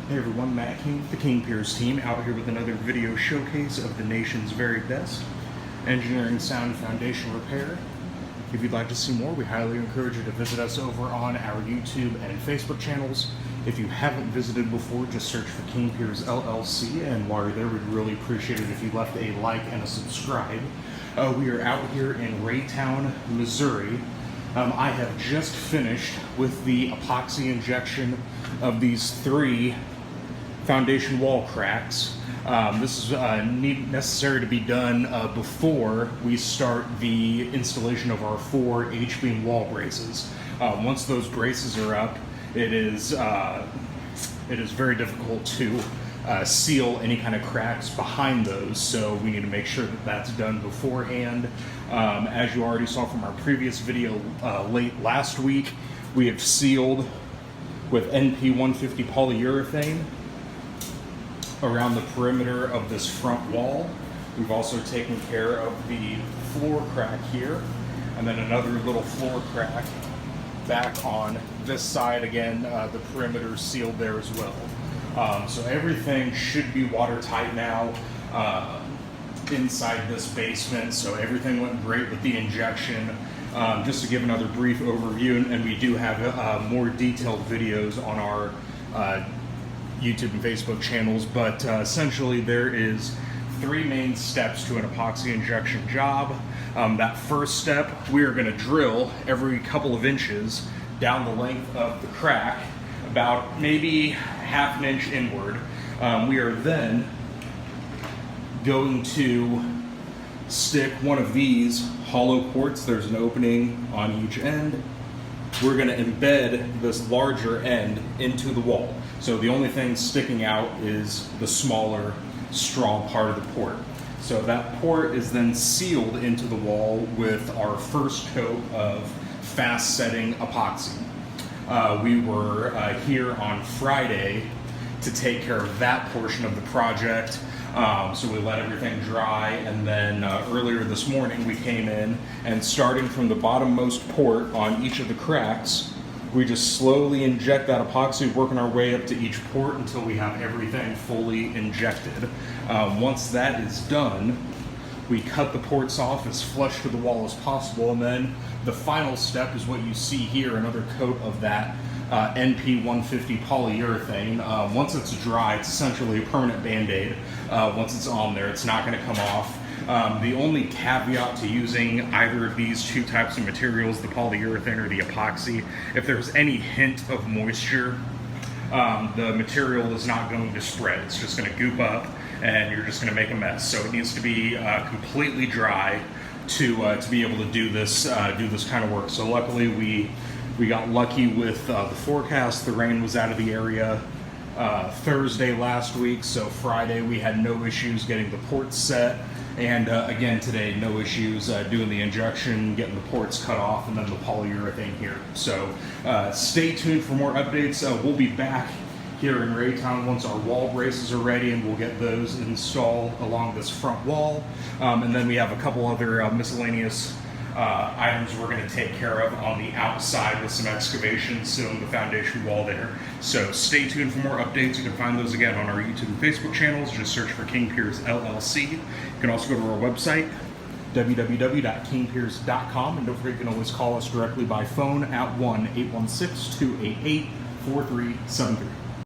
Hey everyone, Matt King, the King Piers team, out here with another video showcase of the nation's very best engineering, sound, foundation repair. If you'd like to see more, we highly encourage you to visit us over on our YouTube and Facebook channels. If you haven't visited before, just search for King Piers LLC, and while you're there, we'd really appreciate it if you left a like and a subscribe. We are out here in Raytown, Missouri. I have just finished with the epoxy injection of these 3 foundation wall cracks. This is necessary to be done before we start the installation of our 4 H-beam wall braces. Once those braces are up, it is very difficult to seal any kind of cracks behind those, so we need to make sure that that's done beforehand. As you already saw from our previous video late last week, we have sealed with NP150 polyurethane around the perimeter of this front wall. We've also taken care of the floor crack here, and then another little floor crack back on this side. Again, the perimeter sealed there as well. So everything should be watertight now inside this basement, so everything went great with the injection. Just to give another brief overview, and we do have more detailed videos on our YouTube and Facebook channels, but essentially there is 3 main steps to an epoxy injection job. That first step, we are going to drill every couple of inches down the length of the crack, about maybe half an inch inward. We are then going to stick one of these hollow quartz. There's an opening on each end. We're going to embed this larger end into the wall. So the only thing sticking out is the smaller, strong part of the port. So that port is then sealed into the wall with our first coat of fast setting epoxy. We were here on Friday to take care of that portion of the project. So we let everything dry, and then earlier this morning we came in, and starting from the bottommost port on each of the cracks, we just slowly inject that epoxy, working our way up to each port until we have everything fully injected. Once that is done, we cut the ports off as flush to the wall as possible, and then the final step is what you see here, another coat of that NP150 polyurethane. Once it's dry, it's essentially a permanent band-aid. Once it's on there, it's not going to come off. The only caveat to using either of these 2 types of materials, the polyurethane or the epoxy, if there's any hint of moisture, the material is not going to spread. It's just going to goop up, and you're just going to make a mess. So it needs to be completely dry to be able to do this kind of work. So luckily we got lucky with the forecast. The rain was out of the area Thursday last week, so Friday we had no issues getting the ports set, and again today no issues doing the injection, getting the ports cut off, and then the polyurethane here. So stay tuned for more updates. We'll be back here in Raytown once our wall braces are ready, and we'll get those installed along this front wall, and then we have a couple other miscellaneous items we're going to take care of on the outside with some excavation, sealing the foundation wall there. So stay tuned for more updates. You can find those again on our YouTube and Facebook channels. Just search for King Piers LLC. You can also go to our website, www.kingpiers.com, and don't forget you can always call us directly by phone at 1-816-288-4373.